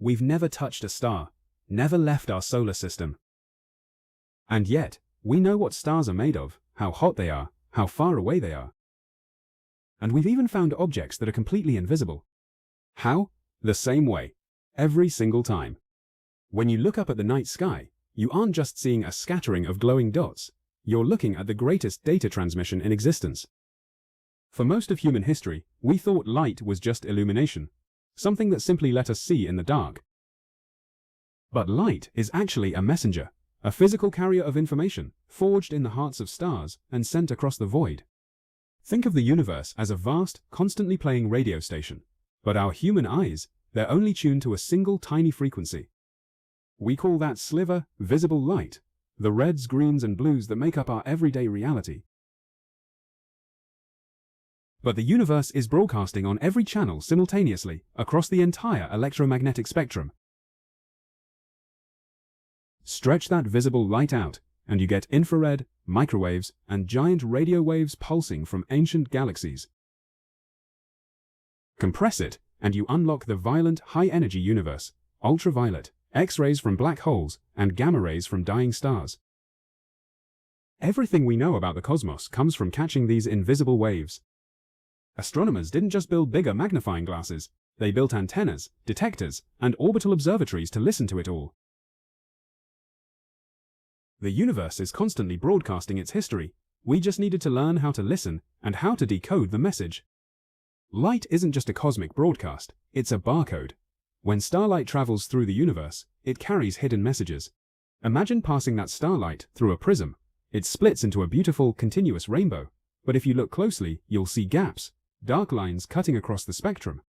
We've never touched a star, never left our solar system. And yet, we know what stars are made of, how hot they are, how far away they are. And we've even found objects that are completely invisible. How? The same way. Every single time. When you look up at the night sky, you aren't just seeing a scattering of glowing dots. You're looking at the greatest data transmission in existence. For most of human history, we thought light was just illumination, something that simply let us see in the dark. But light is actually a messenger, a physical carrier of information, forged in the hearts of stars and sent across the void. Think of the universe as a vast, constantly playing radio station. But our human eyes, they're only tuned to a single tiny frequency. We call that sliver visible light, the reds, greens, and blues that make up our everyday reality. But the universe is broadcasting on every channel simultaneously across the entire electromagnetic spectrum. Stretch that visible light out, and you get infrared, microwaves, and giant radio waves pulsing from ancient galaxies. Compress it, and you unlock the violent, high-energy universe, ultraviolet, X-rays from black holes, and gamma rays from dying stars. Everything we know about the cosmos comes from catching these invisible waves. Astronomers didn't just build bigger magnifying glasses, they built antennas, detectors, and orbital observatories to listen to it all. The universe is constantly broadcasting its history. We just needed to learn how to listen and how to decode the message. Light isn't just a cosmic broadcast, it's a barcode. When starlight travels through the universe, it carries hidden messages. Imagine passing that starlight through a prism. It splits into a beautiful, continuous rainbow. But if you look closely, you'll see gaps, dark lines cutting across the spectrum.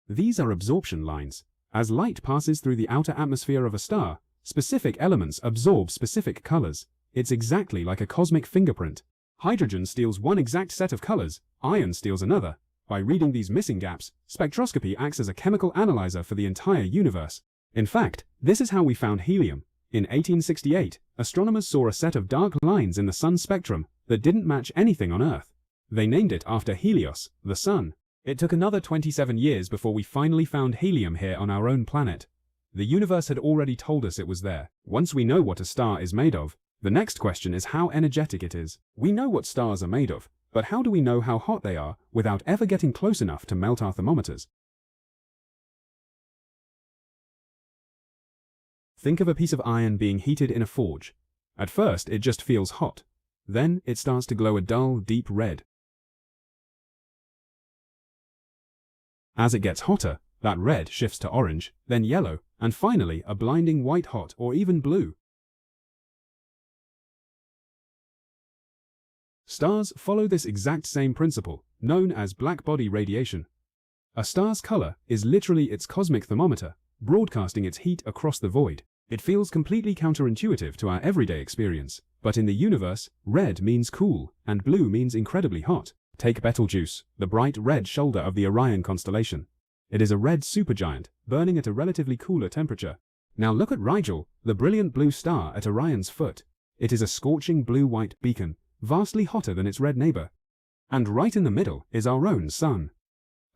These are absorption lines. As light passes through the outer atmosphere of a star, specific elements absorb specific colors. It's exactly like a cosmic fingerprint. Hydrogen steals one exact set of colors, iron steals another. By reading these missing gaps, spectroscopy acts as a chemical analyzer for the entire universe. In fact, this is how we found helium. In 1868, astronomers saw a set of dark lines in the sun's spectrum that didn't match anything on Earth. They named it after Helios, the sun. It took another 27 years before we finally found helium here on our own planet. The universe had already told us it was there. Once we know what a star is made of, the next question is how energetic it is. We know what stars are made of, but how do we know how hot they are without ever getting close enough to melt our thermometers? Think of a piece of iron being heated in a forge. At first, it just feels hot. Then, it starts to glow a dull, deep red. As it gets hotter, that red shifts to orange, then yellow, and finally a blinding white hot or even blue. Stars follow this exact same principle, known as blackbody radiation. A star's color is literally its cosmic thermometer, broadcasting its heat across the void. It feels completely counterintuitive to our everyday experience, but in the universe, red means cool, and blue means incredibly hot. Take Betelgeuse, the bright red shoulder of the Orion constellation. It is a red supergiant, burning at a relatively cooler temperature. Now look at Rigel, the brilliant blue star at Orion's foot. It is a scorching blue-white beacon, vastly hotter than its red neighbor. And right in the middle is our own sun.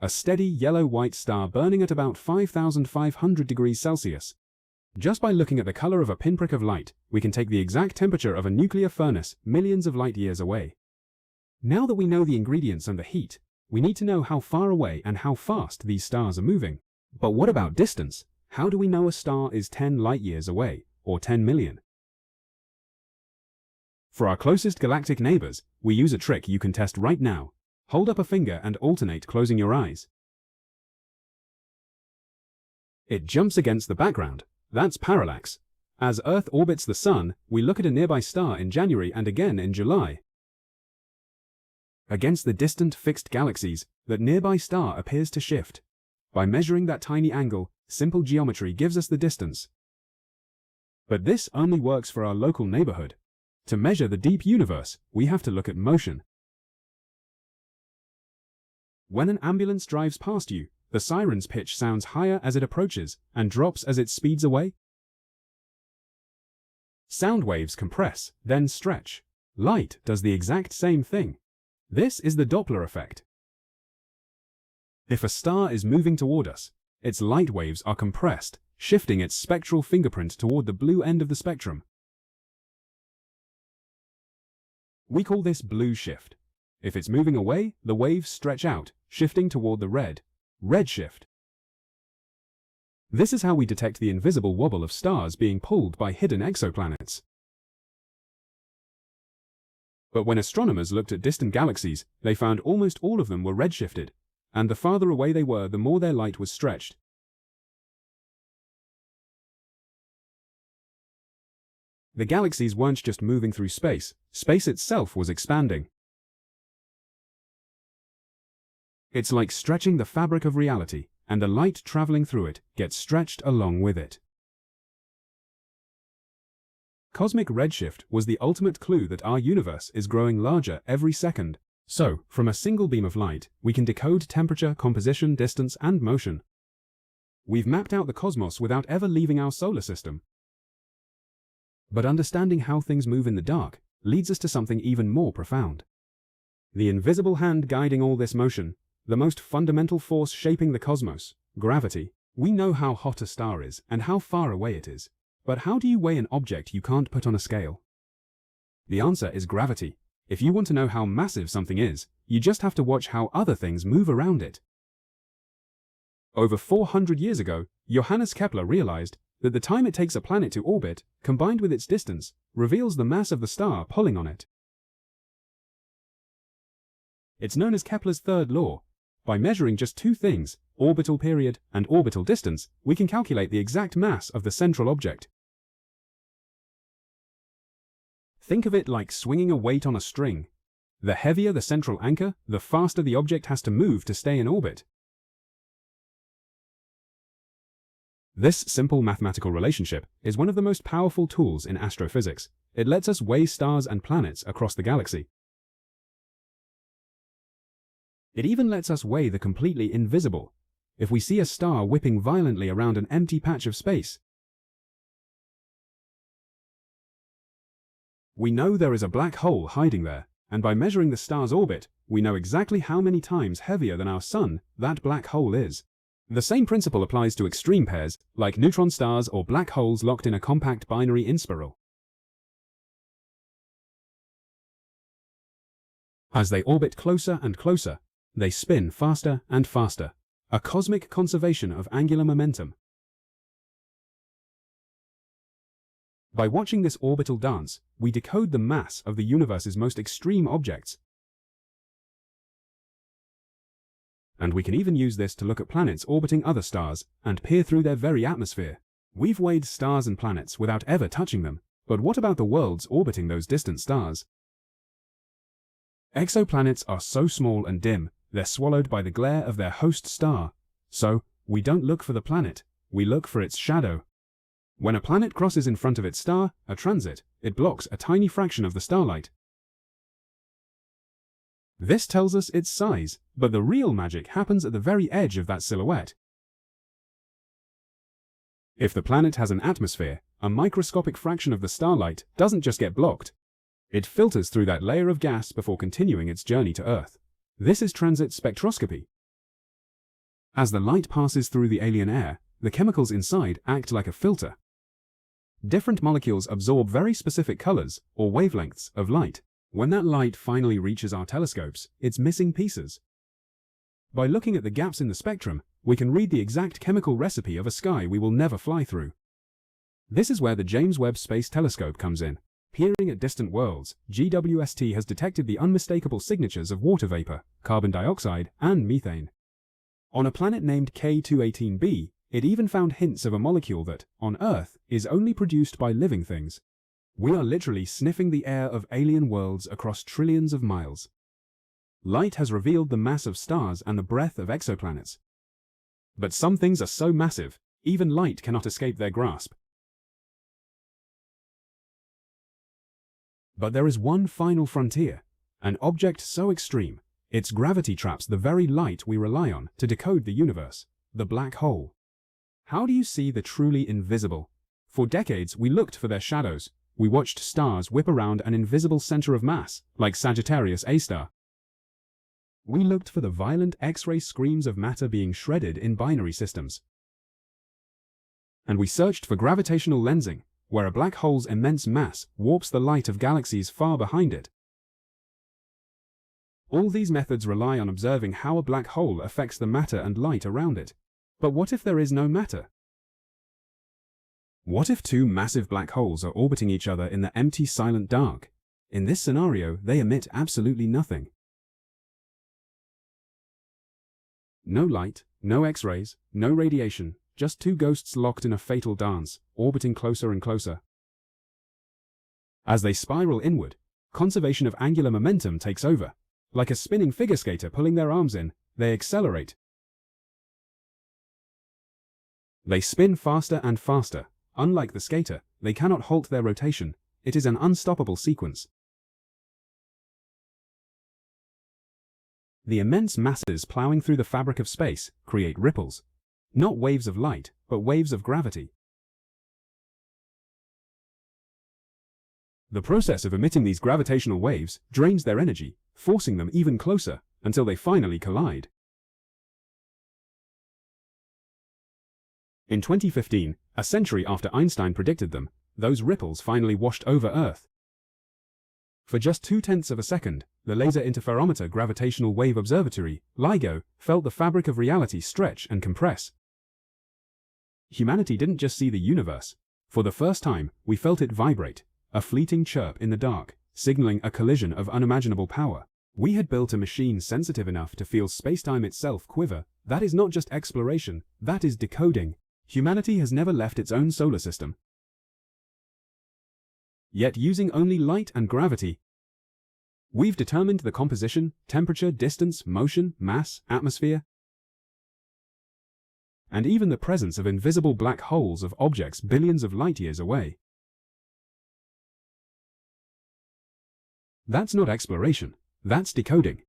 A steady yellow-white star burning at about 5,500 degrees Celsius. Just by looking at the color of a pinprick of light, we can take the exact temperature of a nuclear furnace millions of light years away. Now that we know the ingredients and the heat, we need to know how far away and how fast these stars are moving. But what about distance? How do we know a star is 10 light years away, or 10 million? For our closest galactic neighbors, we use a trick you can test right now. Hold up a finger and alternate closing your eyes. It jumps against the background. That's parallax. As Earth orbits the Sun, we look at a nearby star in January and again in July. Against the distant fixed galaxies, that nearby star appears to shift. By measuring that tiny angle, simple geometry gives us the distance. But this only works for our local neighborhood. To measure the deep universe, we have to look at motion. When an ambulance drives past you, the siren's pitch sounds higher as it approaches and drops as it speeds away. Sound waves compress, then stretch. Light does the exact same thing. This is the Doppler effect. If a star is moving toward us, Its light waves are compressed, shifting its spectral fingerprint toward the blue end of the spectrum. We call this blue shift. If it's moving away, the waves stretch out, shifting toward the red shift. This is how we detect the invisible wobble of stars being pulled by hidden exoplanets. But when astronomers looked at distant galaxies, they found almost all of them were redshifted, and the farther away they were, the more their light was stretched. The galaxies weren't just moving through space, space itself was expanding. It's like stretching the fabric of reality, and the light traveling through it gets stretched along with it. Cosmic redshift was the ultimate clue that our universe is growing larger every second. So, from a single beam of light, we can decode temperature, composition, distance, and motion. We've mapped out the cosmos without ever leaving our solar system. But understanding how things move in the dark leads us to something even more profound. The invisible hand guiding all this motion, the most fundamental force shaping the cosmos, gravity. We know how hot a star is and how far away it is. But how do you weigh an object you can't put on a scale? The answer is gravity. If you want to know how massive something is, you just have to watch how other things move around it. Over 400 years ago, Johannes Kepler realized that the time it takes a planet to orbit, combined with its distance, reveals the mass of the star pulling on it. It's known as Kepler's third law. By measuring just two things, orbital period and orbital distance, we can calculate the exact mass of the central object. Think of it like swinging a weight on a string. The heavier the central anchor, the faster the object has to move to stay in orbit. This simple mathematical relationship is one of the most powerful tools in astrophysics. It lets us weigh stars and planets across the galaxy. It even lets us weigh the completely invisible. If we see a star whipping violently around an empty patch of space, we know there is a black hole hiding there, and by measuring the star's orbit, we know exactly how many times heavier than our Sun that black hole is. The same principle applies to extreme pairs, like neutron stars or black holes locked in a compact binary inspiral. As they orbit closer and closer, they spin faster and faster, a cosmic conservation of angular momentum. By watching this orbital dance, we decode the mass of the universe's most extreme objects. And we can even use this to look at planets orbiting other stars and peer through their very atmosphere. We've weighed stars and planets without ever touching them, but what about the worlds orbiting those distant stars? Exoplanets are so small and dim, they're swallowed by the glare of their host star. So, we don't look for the planet, we look for its shadow. When a planet crosses in front of its star, a transit, it blocks a tiny fraction of the starlight. This tells us its size, but the real magic happens at the very edge of that silhouette. If the planet has an atmosphere, a microscopic fraction of the starlight doesn't just get blocked. It filters through that layer of gas before continuing its journey to Earth. This is transit spectroscopy. As the light passes through the alien air, the chemicals inside act like a filter. Different molecules absorb very specific colors or wavelengths of light. When that light finally reaches our telescopes, it's missing pieces. By looking at the gaps in the spectrum, we can read the exact chemical recipe of a sky we will never fly through. This is where the James Webb Space Telescope comes in. Peering at distant worlds, GWST has detected the unmistakable signatures of water vapor, carbon dioxide, and methane. On a planet named K218b, it even found hints of a molecule that, on Earth, is only produced by living things. We are literally sniffing the air of alien worlds across trillions of miles. Light has revealed the mass of stars and the breadth of exoplanets. But some things are so massive, even light cannot escape their grasp. But there is one final frontier, an object so extreme, its gravity traps the very light we rely on to decode the universe, the black hole. How do you see the truly invisible? For decades, we looked for their shadows. We watched stars whip around an invisible center of mass, like Sagittarius A star. We looked for the violent X-ray screams of matter being shredded in binary systems. And we searched for gravitational lensing, where a black hole's immense mass warps the light of galaxies far behind it. All these methods rely on observing how a black hole affects the matter and light around it. But what if there is no matter? What if two massive black holes are orbiting each other in the empty, silent dark? In this scenario, they emit absolutely nothing. No light, no X-rays, no radiation, just two ghosts locked in a fatal dance, orbiting closer and closer. As they spiral inward, conservation of angular momentum takes over. Like a spinning figure skater pulling their arms in, they accelerate. They spin faster and faster. Unlike the skater, they cannot halt their rotation. It is an unstoppable sequence. The immense masses plowing through the fabric of space create ripples. Not waves of light, but waves of gravity. The process of emitting these gravitational waves drains their energy, forcing them even closer, until they finally collide. In 2015, a century after Einstein predicted them, those ripples finally washed over Earth. For just 0.2 of a second, the Laser Interferometer Gravitational Wave Observatory, LIGO, felt the fabric of reality stretch and compress. Humanity didn't just see the universe. For the first time, we felt it vibrate, a fleeting chirp in the dark, signaling a collision of unimaginable power. We had built a machine sensitive enough to feel spacetime itself quiver. That is not just exploration, that is decoding. Humanity has never left its own solar system. Yet using only light and gravity, we've determined the composition, temperature, distance, motion, mass, atmosphere, and even the presence of invisible black holes of objects billions of light-years away. That's not exploration, that's decoding.